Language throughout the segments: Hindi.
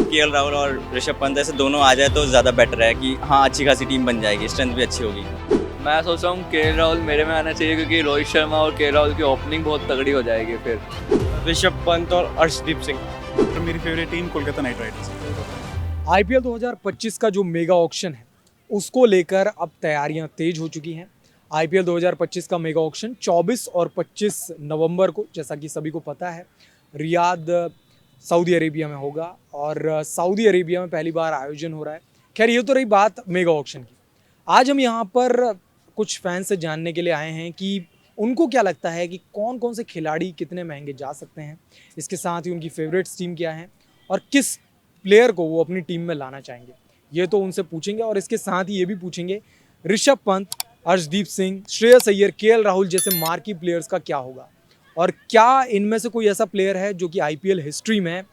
केएल राहुल और ऋषभ पंत ऐसे दोनों आ जाए तो ज़्यादा बेटर है कि हाँ अच्छी खासी टीम बन जाएगी, स्ट्रेंथ भी अच्छी होगी। मैं सोच रहा हूँ केएल राहुल मेरे में आना चाहिए क्योंकि रोहित शर्मा और केएल राहुल की ओपनिंग बहुत तगड़ी हो जाएगी फिर। ऋषभ पंत और अर्शदीप सिंह। और मेरी favourite team Kolkata Knight Riders. IPL 2025 का जो मेगा ऑक्शन है उसको लेकर अब तैयारियां तेज हो चुकी हैं। आईपीएल 2025 का मेगा ऑक्शन 24 और 25 नवंबर को, जैसा कि सभी को पता है, रियाद सऊदी अरेबिया में होगा और सऊदी अरेबिया में पहली बार आयोजन हो रहा है। खैर, ये तो रही बात मेगा ऑक्शन की। आज हम यहाँ पर कुछ फैंस से जानने के लिए आए हैं कि उनको क्या लगता है कि कौन कौन से खिलाड़ी कितने महंगे जा सकते हैं, इसके साथ ही उनकी फेवरेट्स टीम क्या है और किस प्लेयर को वो अपनी टीम में लाना चाहेंगे। ये तो उनसे पूछेंगे और इसके साथ ही ये भी पूछेंगे ऋषभ पंत, अर्शदीप सिंह, श्रेयस अय्यर, केएल राहुल जैसे मार्की प्लेयर्स का क्या होगा और क्या इनमें से कोई ऐसा प्लेयर है जो कि आईपीएल हिस्ट्री में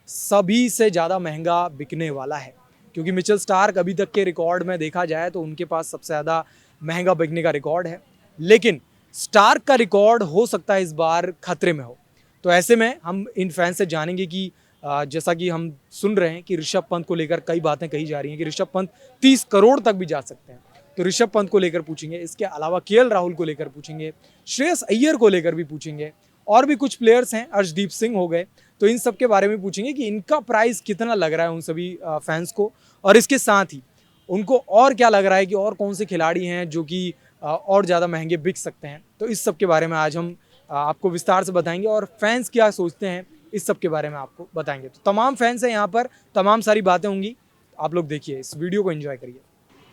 सभी से ज़्यादा महंगा बिकने वाला है। क्योंकि मिचेल स्टार्क अभी तक के रिकॉर्ड में देखा जाए तो उनके पास सबसे ज़्यादा महंगा बिकने का रिकॉर्ड है, लेकिन स्टार्क का रिकॉर्ड हो सकता है इस बार खतरे में हो। तो ऐसे में हम इन फैंस से जानेंगे कि जैसा कि हम सुन रहे हैं कि ऋषभ पंत को लेकर कई बातें कही जा रही हैं कि ऋषभ पंत 30 करोड़ तक भी जा सकते हैं, तो ऋषभ पंत को लेकर पूछेंगे। इसके अलावा केएल राहुल को लेकर पूछेंगे, श्रेयस अय्यर को लेकर भी पूछेंगे, और भी कुछ प्लेयर्स हैं, अर्शदीप सिंह हो गए, तो इन सब के बारे में पूछेंगे कि इनका प्राइस कितना लग रहा है उन सभी फैंस को, और इसके साथ ही उनको और क्या लग रहा है कि और कौन से खिलाड़ी हैं जो कि और ज़्यादा महंगे बिक सकते हैं। तो इस सब के बारे में आज हम आपको विस्तार से बताएंगे और फैंस क्या सोचते हैं इस सब के बारे में आपको बताएंगे। तो तमाम फैंस हैं यहाँ पर, तमाम सारी बातें होंगी, आप लोग देखिए, इस वीडियो को एंजॉय करिए।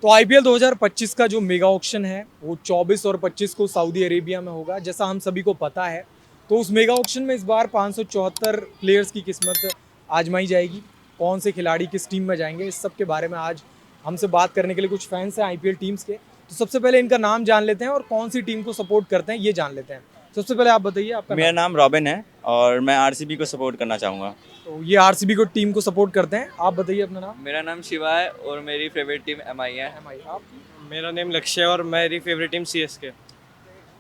तो आईपीएल 2025 का जो मेगा ऑक्शन है वो 24 और 25 को सऊदी अरेबिया में होगा, जैसा हम सभी को पता है। तो उस मेगा ऑक्शन में इस बार 574 प्लेयर्स की किस्मत आजमाई जाएगी। कौन से खिलाड़ी किस टीम में जाएंगे, इस सब के बारे में आज हमसे बात करने के लिए कुछ फैंस हैं आईपीएल टीम्स के। तो सबसे पहले इनका नाम जान लेते हैं और कौन सी टीम को सपोर्ट करते हैं ये जान लेते हैं। सबसे पहले आप बताइए आपका मेरा नाम रॉबिन है और मैं आरसीबी को सपोर्ट करना चाहूँगा। तो ये आरसीबी को टीम को सपोर्ट करते हैं। आप बताइए अपना नाम। मेरा नाम शिवा है और मेरी फेवरेट टीम एमआई है। आप? मेरा नेम लक्ष्य है और मेरी फेवरेट टीम सीएसके।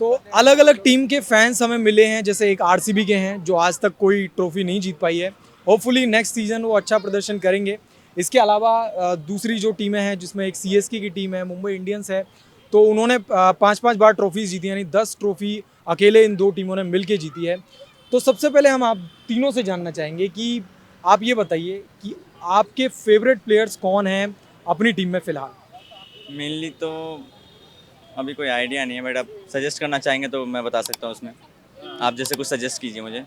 तो अलग अलग टीम के फैंस हमें मिले हैं, जैसे एक आरसीबी के हैं जो आज तक कोई ट्रॉफी नहीं जीत पाई है। होपफुली नेक्स्ट सीजन वो अच्छा प्रदर्शन करेंगे। इसके अलावा दूसरी जो टीमें हैं जिसमें एक सीएसके की टीम है, मुंबई इंडियंस है, तो उन्होंने 5-5 बार ट्रॉफीज जीती, यानी 10 ट्रॉफी अकेले इन दो टीमों ने मिलके जीती है। तो सबसे पहले हम आप तीनों से जानना चाहेंगे कि आप ये बताइए कि आपके फेवरेट प्लेयर्स कौन हैं अपनी टीम में फ़िलहाल। मेनली तो अभी कोई आइडिया नहीं है, बट आप सजेस्ट करना चाहेंगे तो मैं बता सकता हूँ उसमें। आप जैसे कुछ सजेस्ट कीजिए मुझे।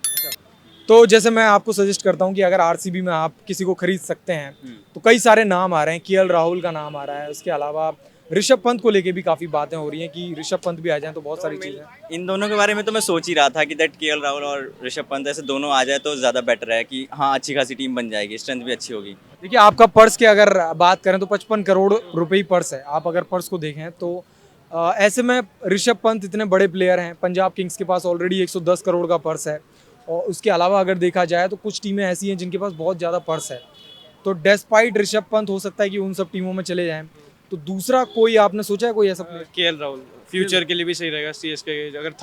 तो जैसे मैं आपको सजेस्ट करता हूँ कि अगर आरसीबी में आप किसी को खरीद सकते हैं तो कई सारे नाम आ रहे हैं। केएल राहुल का नाम आ रहा है, उसके अलावा ऋषभ पंत को लेके भी काफ़ी बातें हो रही हैं कि ऋषभ पंत भी आ जाएं, तो बहुत सारी चीज़ें। इन दोनों के बारे में तो मैं सोच ही रहा था कि दैट केएल राहुल और ऋषभ पंत ऐसे दोनों आ जाए तो ज़्यादा बेटर है कि हाँ अच्छी खासी टीम बन जाएगी, स्ट्रेंथ भी अच्छी होगी। देखिए, आपका पर्स की अगर बात करें तो 55 करोड़ रुपए ही पर्स है। आप अगर पर्स को देखें तो ऐसे में ऋषभ पंत इतने बड़े प्लेयर हैं। पंजाब किंग्स के पास ऑलरेडी 110 करोड़ का पर्स है, और उसके अलावा अगर देखा जाए तो कुछ टीमें ऐसी हैं जिनके पास बहुत ज़्यादा पर्स है। तो डेस्पाइट ऋषभ पंत हो सकता है कि उन सब टीमों में चले जाएं। तो दूसरा कोई आपने सोचा है कोई ऐसा प्लेयर? केएल राहुल फ्यूचर के लिए भी सही रहेगा सीएसके के। अगर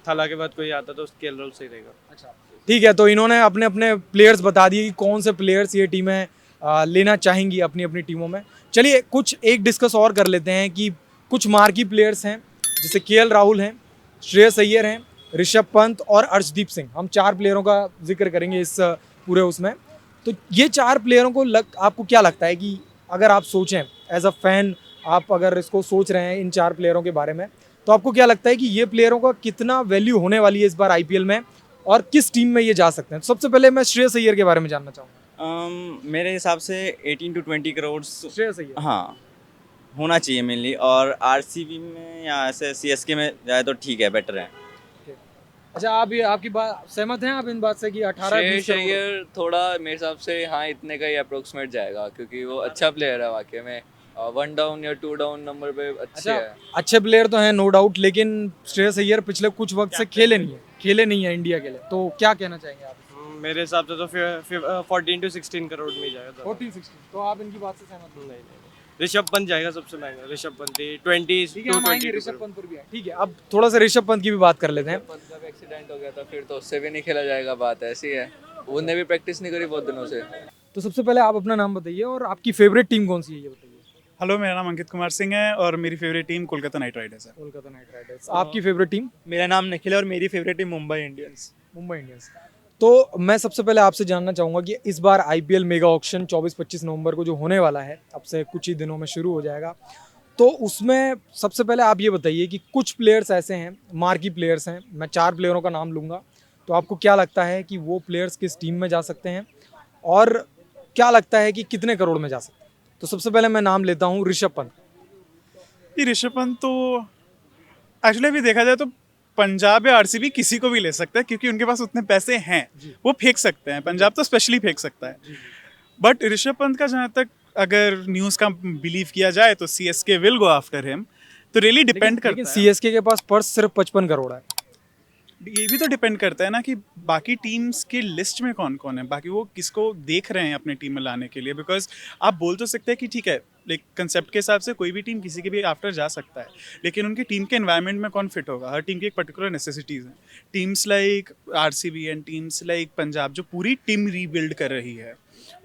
थला के बाद कोई आता तो केएल राहुल सही रहेगा। अच्छा, ठीक है। तो इन्होंने अपने अपने प्लेयर्स बता दिए कि कौन से प्लेयर्स ये टीमें लेना चाहेंगी अपनी अपनी टीमों में। चलिए कुछ एक डिस्कस और कर लेते हैं कि कुछ मार्की प्लेयर्स हैं, जैसे केएल राहुल हैं, श्रेयस अय्यर हैं, ऋषभ पंत और अर्शदीप सिंह। हम 4 प्लेयरों का जिक्र करेंगे इस पूरे उसमें। तो ये 4 प्लेयरों को आपको क्या लगता है कि अगर आप सोचें एज अ फैन, आप अगर इसको सोच रहे हैं इन 4 प्लेयरों के बारे में, तो आपको क्या लगता है कि ये प्लेयरों का कितना वैल्यू होने वाली है इस बार आईपीएल में और किस टीम में ये जा सकते हैं? तो सबसे पहले मैं श्रेयस अय्यर के बारे में जानना चाहूँगा। मेरे हिसाब से 18 to 20 करोड़ श्रेयस अय्यर, हाँ होना चाहिए मेनली। और आरसीबी में या ऐसे सीएसके में जाए तो ठीक है, बेटर है। अच्छा, आप ये आपकी बात सहमत हैं आप इन बात से कि 18-20 श्रेयस अय्यर थोड़ा मेरे हिसाब से हाँ इतने का ही अप्रोक्सीमेट जाएगा क्योंकि वो अच्छा प्लेयर है वाकई में। 1 डाउन या 2 डाउन नंबर पे अच्छे है। अच्छे प्लेयर तो हैं नो डाउट, लेकिन श्रेयस अय्यर पिछले कुछ वक्त से खेले नहीं है इंडिया के लिए। तो क्या कहना चाहेंगे आप? मेरे हिसाब से तो 14 to 16 करोड़ में ही जाएगा। 14-16। तो आप इनकी बात से सहमत हो? नहीं, ऋषभ पंत जाएगा सबसे महंगा। ऋषभ पंत 20 ठीक है, to हम आएंगे 22 ऋषभ पंत पर भी। ठीक है, अब थोड़ा सा ऋषभ पंत की भी बात कर लेते हैं। पंत का भी एक्सीडेंट हो गया था, फिर तो उससे भी नहीं खेला जाएगा, बात ऐसी है। उनने भी प्रैक्टिस नहीं करी बहुत दिनों से। तो सबसे पहले आप अपना नाम बताइए और आपकी फेवरेट टीम कौन सी है ये बताइए। हेलो, मेरा नाम अंकित कुमार सिंह है और मेरी favourite team Kolkata Knight Riders है। Kolkata Knight Riders. आपकी फेवरेट टीम? मेरा नाम निखिल है और मेरी favourite team Mumbai Indians. Mumbai Indians. तो मैं सबसे पहले आपसे जानना चाहूँगा कि इस बार आईपीएल मेगा ऑक्शन 24-25 नवंबर को जो होने वाला है, अब से कुछ ही दिनों में शुरू हो जाएगा, तो उसमें सबसे पहले आप ये बताइए कि कुछ प्लेयर्स ऐसे हैं, मार्की प्लेयर्स हैं, मैं 4 प्लेयरों का नाम लूँगा, तो आपको क्या लगता है कि वो प्लेयर्स किस टीम में जा सकते हैं और क्या लगता है कि कितने करोड़ में जा सकते हैं? तो सबसे पहले मैं नाम लेता हूँ ऋषभ पंत। ये ऋषभ पंत तो एक्चुअली अभी देखा जाए तो पंजाब या आरसीबी किसी को भी ले सकता है, क्योंकि उनके पास उतने पैसे हैं, वो फेंक सकते हैं। पंजाब तो स्पेशली फेंक सकता है। बट ऋषभ पंत का जहाँ तक अगर न्यूज़ का बिलीव किया जाए तो CSK will go after him. तो रियली डिपेंड करता लेकिन है। सीएसके के पास पर्स सिर्फ 55 करोड़ है। ये भी तो डिपेंड करता है ना कि बाकी टीम्स की लिस्ट में कौन कौन है, बाकी वो किसको देख रहे हैं अपनी टीम में लाने के लिए। बिकॉज आप बोल तो सकते हैं कि ठीक है, लाइक कंसेप्ट के हिसाब से कोई भी टीम किसी के भी आफ्टर जा सकता है, लेकिन उनकी टीम के एनवायरनमेंट में कौन फिट होगा। हर टीम की एक पर्टिकुलर नेसेसिटीज़ हैं। Teams like RCB and teams like Punjab जो पूरी टीम रीबिल्ड कर रही है,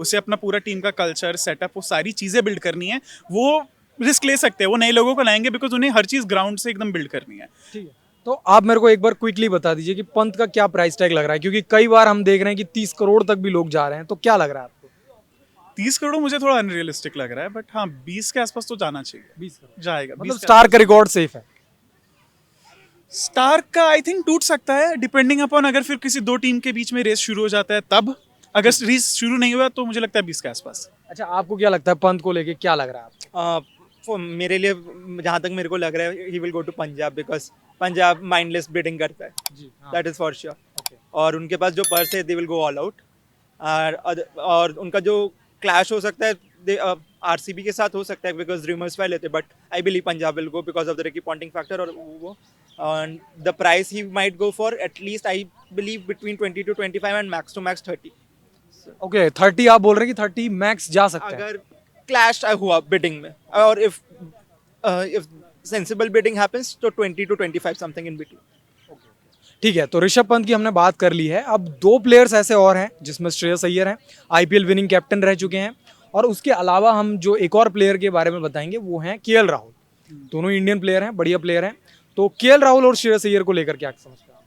उसे अपना पूरा टीम का कल्चर सेटअप वो सारी चीज़ें बिल्ड करनी है, वो रिस्क ले सकते हैं। वो नए लोगों को लाएंगे बिकॉज उन्हें हर चीज़ ग्राउंड से एकदम बिल्ड करनी है। ठीक है, तो आप मेरे को एक बार क्विकली बता दीजिए कि पंत का क्या प्राइस टैग लग रहा है, क्योंकि कई बार हम देख रहे हैं कि 30 करोड़ तक भी लोग जा रहे हैं, तो क्या लग रहा है आपको? 30 करोड़ मुझे थोड़ा अनरियलिस्टिक लग रहा है, बट हाँ 20 के आसपास तो जाना चाहिए। 20 करोड़ जाएगा मतलब 20 स्टार का रिकॉर्ड सेफ है। स्टार का आई थिंक टूट सकता है, डिपेंडिंग अपॉन अगर फिर किसी दो टीम के बीच में रेस शुरू हो जाता है तब। अगर रेस शुरू नहीं हुआ तो मुझे लगता है 20 के आसपास। अच्छा, आपको क्या लगता है पंत को लेके क्या लग रहा है आपको? मेरे लिए जहाँ तक मेरे को लग रहा है he will go to Punjab, because Punjab mindless bidding करता है, जी that is for sure. Okay. और उनके पास जो पर्स है they will go all out. और उनका जो क्लैश हो सकता है आरसीबी के साथ हो सकता है, बिकॉज रूमर्स फैले थे, but I believe Punjab will go because of the Ricky Ponting factor. और वो the price he might go for at least I believe between 20 to 25 and max to max 30। Okay, 30 आप बोल रहे हैं कि 30 मैक्स जा सकता है। अगर क्लैश हुआ बिडिंग में, और इफ सेंसिबल बिडिंग हैपेंस तो 20 to 25 समथिंग इन बिटवीन। ठीक है, तो ऋषभ पंत की हमने बात कर ली है। अब 2 प्लेयर्स ऐसे और हैं जिसमें श्रेयस अय्यर हैं, आईपीएल विनिंग कैप्टन रह चुके हैं, और उसके अलावा हम जो एक और प्लेयर के बारे में बताएंगे वो हैं केएल राहुल। दोनों इंडियन प्लेयर हैं, बढ़िया प्लेयर हैं। तो केएल राहुल और श्रेयस अय्यर को लेकर क्या समझते हैं आप?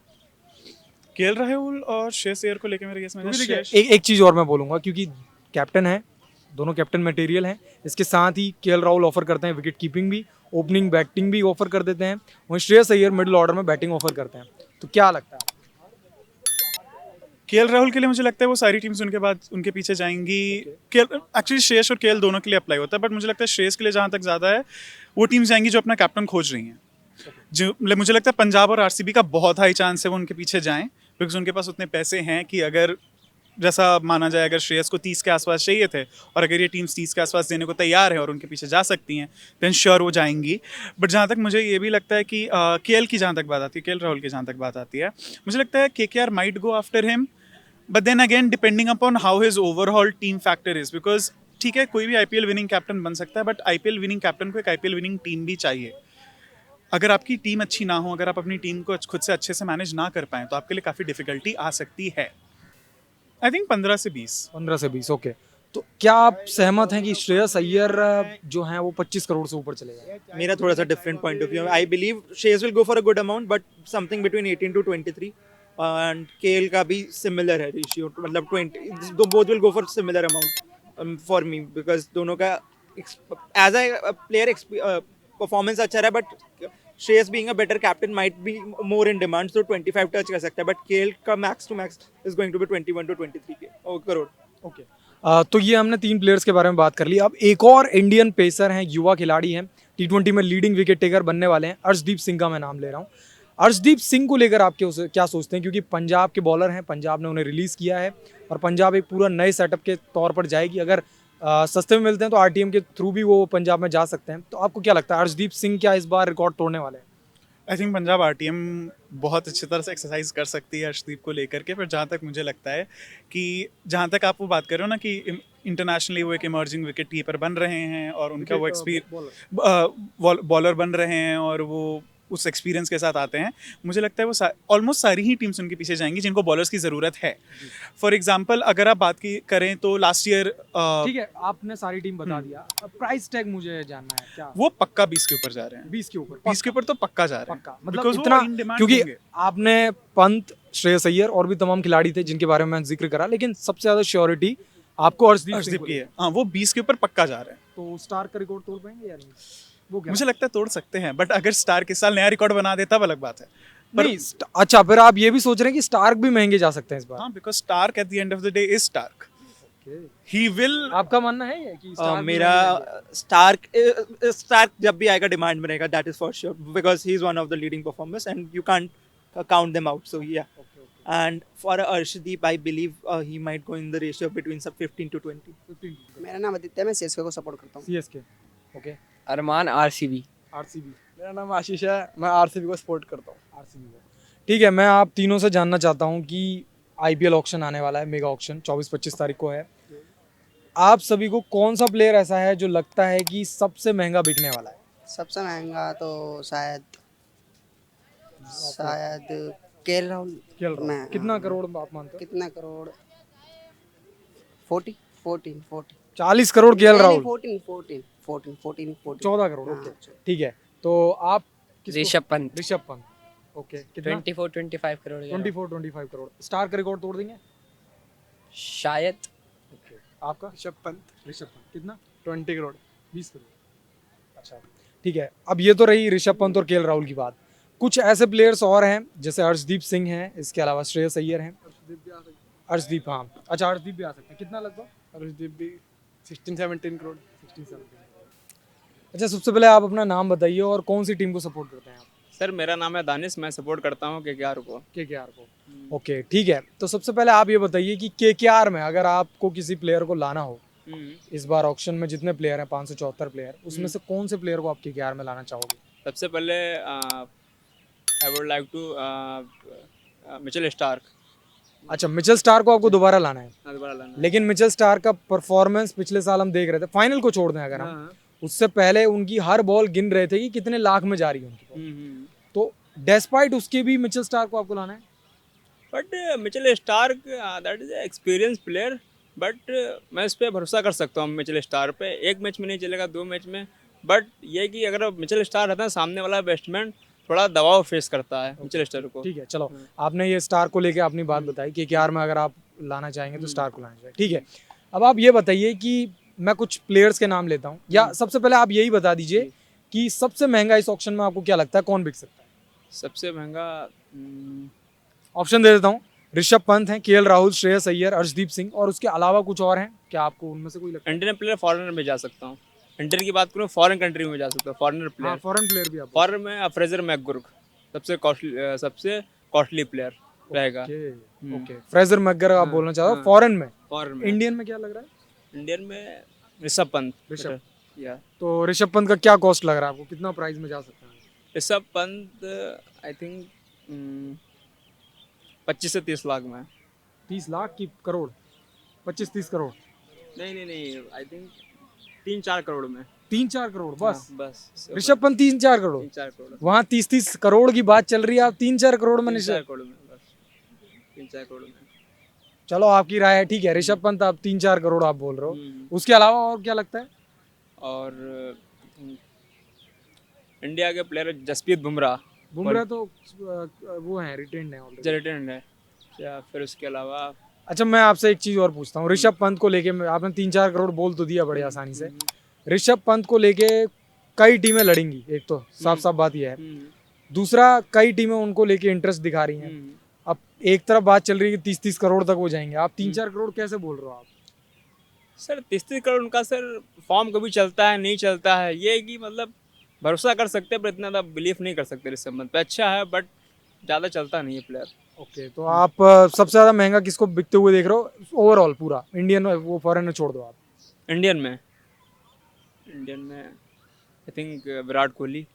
केएल राहुल और श्रेयस अय्यर को लेकर मेरे केस में एक चीज़ और मैं बोलूँगा, क्योंकि कैप्टन है, दोनों कैप्टन मटेरियल हैं, इसके साथ ही केएल राहुल ऑफर करते हैं विकेट कीपिंग भी, ओपनिंग बैटिंग भी ऑफर कर देते हैं, वहीं श्रेयस अय्यर मिडिल ऑर्डर में बैटिंग ऑफर करते हैं। तो क्या लगता है? केएल राहुल के लिए मुझे लगता है वो सारी टीम्स उनके बाद उनके पीछे जाएंगी। केएल एक्चुअली श्रेयस और केएल दोनों के लिए अप्लाई होता है, बट मुझे लगता है श्रेयस के लिए जहाँ तक ज़्यादा है वो टीम्स जाएंगी जो अपना कैप्टन खोज रही हैं। जो मुझे लगता है पंजाब और आरसीबी का बहुत हाई चांस है वो उनके पीछे जाएं, बिकॉज उनके पास उतने पैसे हैं कि अगर जैसा माना जाए अगर श्रेयस को 30 के आसपास चाहिए थे और अगर ये टीम्स 30 के आसपास देने को तैयार है और उनके पीछे जा सकती हैं, देन श्योर वो जाएंगी। बट जहाँ तक मुझे ये भी लगता है कि केएल की जहाँ तक बात आती है, केएल राहुल की जहाँ तक बात आती है, मुझे लगता है KKR might go after him, but then again depending upon how his overall team factor is. Because ठीक है, कोई भी आईपीएल विनिंग कैप्टन बन सकता है, बट आईपीएल विनिंग कैप्टन को एक आईपीएल विनिंग टीम भी चाहिए। अगर आपकी टीम अच्छी ना हो, अगर आप अपनी टीम को खुद से अच्छे से मैनेज ना कर पाएँ तो आपके लिए काफ़ी डिफिकल्टी आ सकती है। आई थिंक 15 से 20। 15 से 20, ओके। तो क्या आप सहमत हैं कि श्रेयस अय्यर जो हैं वो 25 करोड़ से ऊपर चलेगा? मेरा थोड़ा सा different point of view. I believe Shreyas will go for a good amount, but something between 18 to 23। And KL का भी सिमिलर है रेशियो, मतलब 20, both will go for similar amount for me, because दोनों का एज अ प्लेयर परफॉर्मेंस अच्छा रहा है, but Shreyas being a better captain might be more in demand, तो 25 टच कर सकता है, बट केएल का max to max is going to be 21 to 23 crore. Okay, तो ये हमने 3 प्लेयर्स के बारे में बात कर ली। अब एक और इंडियन पेसर हैं, युवा खिलाड़ी हैं, T20 में लीडिंग विकेट टेकर बनने वाले हैं, अर्शदीप सिंह का मैं नाम ले रहा हूँ। अर्शदीप सिंह को लेकर आप क्या सोचते हैं, क्योंकि पंजाब के बॉलर हैं, पंजाब ने उन्हें रिलीज़ किया है और पंजाब एक पूरा नए सेटअप के तौर पर जाएगी। अगर सस्ते में मिलते हैं तो आरटीएम के थ्रू भी वो पंजाब में जा सकते हैं। तो आपको क्या लगता है, अर्शदीप सिंह क्या इस बार रिकॉर्ड तोड़ने वाले हैं? आई थिंक पंजाब आरटीएम बहुत अच्छी तरह से एक्सरसाइज कर सकती है अर्शदीप को लेकर के। फिर जहाँ तक मुझे लगता है कि जहाँ तक आप वो बात कर रहे हो ना कि इंटरनेशनली वो एक इमर्जिंग विकेट कीपर बन रहे हैं और उनका वो बॉलर बन रहे हैं और वो उस एक्सपीरियंस के साथ आते हैं, मुझे लगता है वो ऑलमोस्ट सारी ही टीम्स उनके पीछे जाएंगी जिनको बॉलर्स की ज़रूरत है। फॉर एग्जांपल अगर आप बात की करें तो लास्ट ईयर ठीक है, आपने सारी टीम बता दिया, प्राइस टैग मुझे जानना है क्या? वो पक्का 20 के ऊपर जा रहे हैं। 20 के ऊपर 20 के ऊपर तो पक्का जा रहे हैं, पक्का, मतलब Because वो इतना, in demand क्योंकि होंगे। आपने पंत, श्रेयस अय्यर और भी तमाम खिलाड़ी थे जिनके बारे में मैंने जिक्र करा, लेकिन सबसे ज्यादा श्योरिटी आपको अर्शदीप सिंह अर्शदीप को की है। है, हाँ वो 20 के ऊपर पक्का जा रहे हैं। तो स्टार का रिकॉर्ड तोड़ पाएंगे या नहीं? वो क्या मुझे लगता है तोड़ सकते हैं, बट अगर स्टार के साल नया रिकॉर्ड बना देता तब अलग बात है। पर नहीं, अच्छा, फिर आप ये भी सोच रहे हैं कि स्टार्क भी महंगे जा सकते हैं इस बार? हाँ, because Starc at the end of the day is Starc, he will. आपका मानना है ये कि स्टार्क भी मेरा महंगे जाएंगे? स्टार्क जब भी आएगा डिमांड में रहेगा, that is for sure, because he is one of the leading performers and you can't count them out, so yeah. And for Arshdeep, I believe he might go in the ratio between some 15 to 20. 15 मेरा नाम आदित्य है, मैं सीएसके को सपोर्ट करता हूँ। CSK, okay. Arman RCB. RCB, मेरा नाम आशीष है, मैं आरसीबी को सपोर्ट करता हूँ। आरसीबी को। ठीक है, मैं आप तीनों से जानना चाहता हूँ कि आईपीएल ऑक्शन आने वाला है, मेगा ऑक्शन 24-25 तारीख को है। आप सभी को कौन सा प्लेयर ऐसा है जो लगता है कि सबसे महंगा बिकने वाला है? सबसे महंगा तो शायद केएल राहुल। केएल राहुल। मैं- कितना करोड़ में आप मानते हो? कितना करोड़? 40 40 करोड़ केएल राहुल। 14 14 करोड़, हाँ, ओके, ठीक है। तो आप ऋषभ पंत। ऋषभ पंत, ओके, कितना? 24-25 करोड़ 24-25 करोड़। स्टार का रिकॉर्ड तोड़ देंगे? शायद। ओके, आपका? ऋषभ पंत ऋषभ पंत कितना? 20 करोड़। 20 करोड़, अच्छा, ठीक है। अब ये तो रही ऋषभ पंत और केएल राहुल की बात। कुछ ऐसे प्लेयर्स और हैं जैसे अर्शदीप सिंह हैं, इसके अलावा श्रेयस अय्यर हैं। अर्शदीप, हाँ, अच्छा, अर्शदीप भी आ सकते हैं। कितना लगभग? अर्शदीप भी 16-17 करोड़। 16-17। अच्छा, सबसे पहले आप अपना नाम बताइए और कौन सी टीम को सपोर्ट करते हैं आप? सर मेरा नाम है दानिश, मैं सपोर्ट करता हूँ केकेआर को। केकेआर को, ओके, ठीक है। तो सबसे पहले आप ये बताइए कि केकेआर में अगर आपको किसी प्लेयर को लाना हो, इस बार ऑक्शन में जितने प्लेयर हैं 574 प्लेयर, उसमें से कौन से प्लेयर को आप केकेआर में लाना चाहोगे? सबसे पहले I would like to Mitchell Starc अच्छा, मिचेल स्टार्क को आपको दोबारा लाना है, दोबारा लाना। लेकिन मिचेल स्टार्क का परफॉर्मेंस पिछले साल हम देख रहे थे, फाइनल को छोड़ दें अगर हम, उससे पहले उनकी हर बॉल गिन रहे थे कि कितने लाख में जा रही है उनकी बॉल। तो डेस्पाइट उसके भी मिचेल स्टार्क को आपको लाना है? But Mitchell Starc that is experience player, but मैं इस पर भरोसा कर सकता हूँ मिचेल स्टार्क पे। एक मैच में नहीं चलेगा, 2 मैच में, बट ये कि अगर मिचेल स्टार्क रहता है सामने वाला बैट्समैन थोड़ा दबाव फेस करता है मिचेल स्टार्क को। ठीक है, चलो, आपने ये स्टार को लेके अपनी बात बताई कि केकेआर में अगर आप लाना चाहेंगे तो स्टार को लाना चाहिए, ठीक है। अब आप ये बताइए कि मैं कुछ प्लेयर्स के नाम लेता हूँ, या सबसे पहले आप यही बता दीजिए कि सबसे महंगा इस ऑक्शन में आपको क्या लगता है, कौन बिक सकता है? सबसे महंगा ऑप्शन दे देता हूँ। ऋषभ पंत हैं, केएल राहुल, श्रेयस अय्यर, अर्शदीप सिंह, और उसके अलावा कुछ और हैं क्या आपको उनमें से कोई लगता है? इंडियन प्लेयर फॉरेनर में जा सकता हूँ। इंडियन की बात करूँ, फॉरेन कंट्री में जा सकता हूँ। फॉरेनर हाँ, प्लेयर, फॉरेन प्लेयर भी आप फॉरेन में फ्रेजर मैकगुर्क सबसे कॉस्टली प्लेयर रहेगा। ओके, फ्रेजर मैकगर आप बोलना चाहो फॉरेन में। फॉरेन में इंडियन में क्या लग रहा है? इंडियन में ऋषभ पंत। ऋषभ, या तो ऋषभ पंत का क्या कॉस्ट लग रहा है आपको, कितना प्राइस में जा सकता है? ऋषभ पंत आई थिंक 25 से 30 लाख में। 30 लाख की करोड़? 25-30 करोड़? नहीं, आई थिंक 3-4 करोड़ में। 3-4 करोड़ बस? हाँ, बस ऋषभ पंत 3-4 करोड़? 3-4 करोड़, वहाँ 30-30 करोड़ की बात चल रही है, आप 3-4 करोड़ में 3-4 ऋषभ? करोड़ में, बस 3-4 करोड़ में। चलो, आपकी राय है, ठीक है। ऋषभ पंत आप 3-4 करोड़ आप बोल रहे हो, उसके अलावा और क्या लगता है? और इंडिया के प्लेयर जसप्रीत बुमराह बुमराह तो वो हैं, रिटेन्ड हैं ऑलरेडी। रिटर्न है, या फिर उसके अलावा अच्छा, मैं आपसे एक चीज और पूछता हूँ। ऋषभ पंत को लेके आपने 3-4 करोड़ बोल तो दिया बड़े आसानी से। ऋषभ पंत को लेके कई टीमें लड़ेंगी, एक तो साफ साफ बात यह है, दूसरा कई टीमें उनको लेके इंटरेस्ट दिखा रही हैं। अब एक तरफ बात चल रही है कि 30-30 करोड़ तक हो जाएंगे, आप 3-4 करोड़ कैसे बोल रहे हो आप? सर 30 करोड़ उनका सर फॉर्म कभी चलता है नहीं चलता है, ये है कि मतलब भरोसा कर सकते हैं पर इतना बिलीव नहीं कर सकते ऋषभ पंत पे। अच्छा है बट ज़्यादा चलता नहीं है प्लेयर। ओके, तो आप सबसे ज़्यादा महंगा किसको बिकते हुए देख रहे हो ओवरऑल पूरा इंडियन, वो फॉरेनर छोड़ दो आप? इंडियन में आई थिंक विराट कोहली।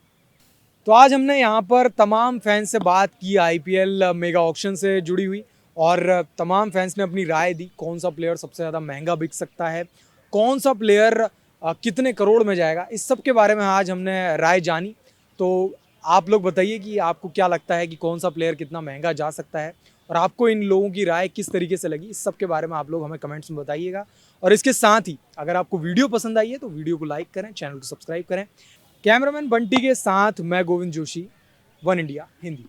तो आज हमने यहाँ पर तमाम फैंस से बात की आईपीएल मेगा ऑक्शन से जुड़ी हुई, और तमाम फैंस ने अपनी राय दी कौन सा प्लेयर सबसे ज़्यादा महंगा बिक सकता है, कौन सा प्लेयर कितने करोड़ में जाएगा, इस सब के बारे में आज हमने राय जानी। तो आप लोग बताइए कि आपको क्या लगता है कि कौन सा प्लेयर कितना महंगा जा सकता है, और आपको इन लोगों की राय किस तरीके से लगी, इस सब के बारे में आप लोग हमें कमेंट्स में बताइएगा। और इसके साथ ही अगर आपको वीडियो पसंद आई है तो वीडियो को लाइक करें, चैनल को सब्सक्राइब करें। कैमरामैन बंटी के साथ मैं गोविंद जोशी, वन इंडिया हिंदी।